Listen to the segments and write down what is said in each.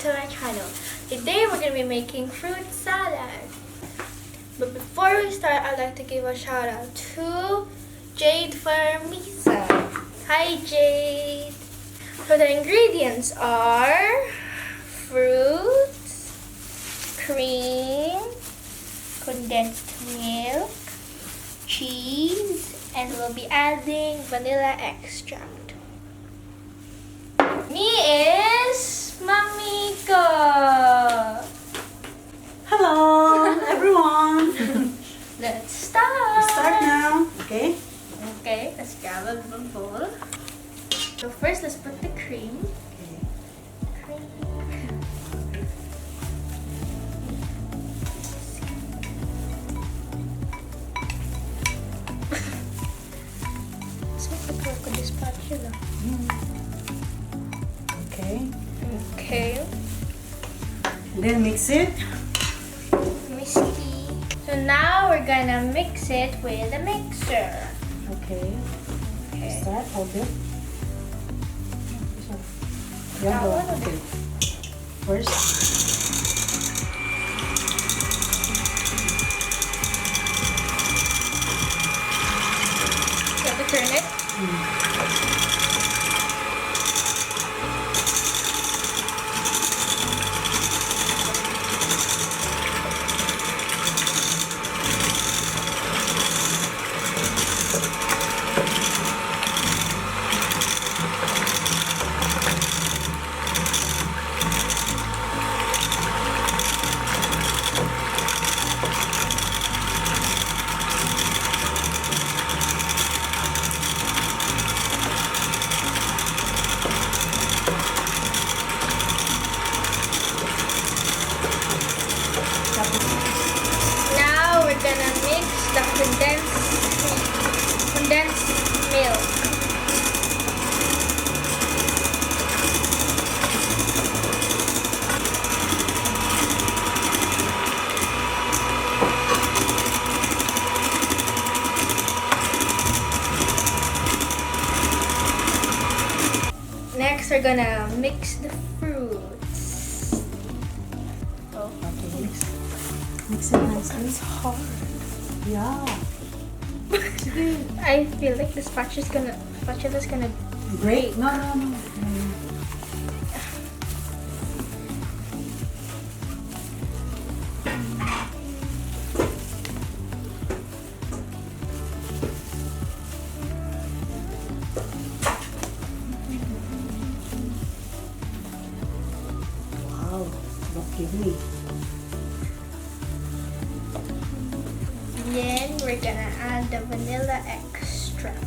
to my channel. Today we're going to be making fruit salad. But before we start, I'd like to give a shout out to Jade Farmisa. Hi Jade! So the ingredients are fruits, cream, condensed milk, cheese, and we'll be adding vanilla extract. Me is Mamiko. Hello, everyone. Let's start. Let's start now. Okay. Okay, let's grab a bowl. So first, let's put the cream. So put work with the spatula. Okay. Okay. Then mix it. Misty. So now we're gonna mix it with a mixer. Okay. Okay. Start. Okay. That Yeah, one? okay. First. You have to turn it. Now we're gonna mix the condensed milk. Next, we're gonna mix the fruits. Oh, Okay. Mix it nicely. it's hard. Yeah. Sige. I feel like the spatula's gonna Break. No, no, no. Wow. Don't give me. Then we're gonna add the vanilla extract.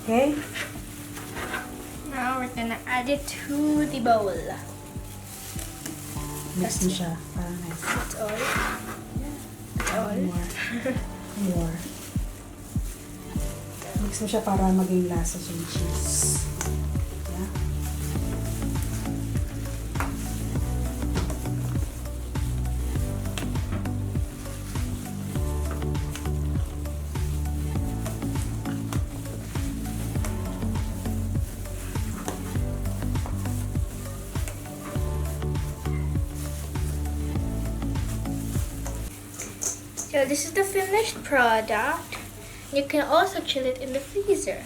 Okay. Now we're gonna add it to the bowl. Mix mo siya. Para nice. That's all. That's all. More. More. Mix mo siya para maging lasa siya yung cheese. Yeah. So this is the finished product. You can also chill it in the freezer.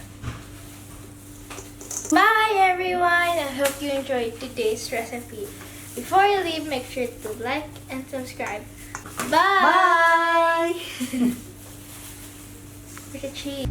Bye everyone! I hope you enjoyed today's recipe. Before you leave, make sure to like and subscribe. Bye! Bye! Look at cheese.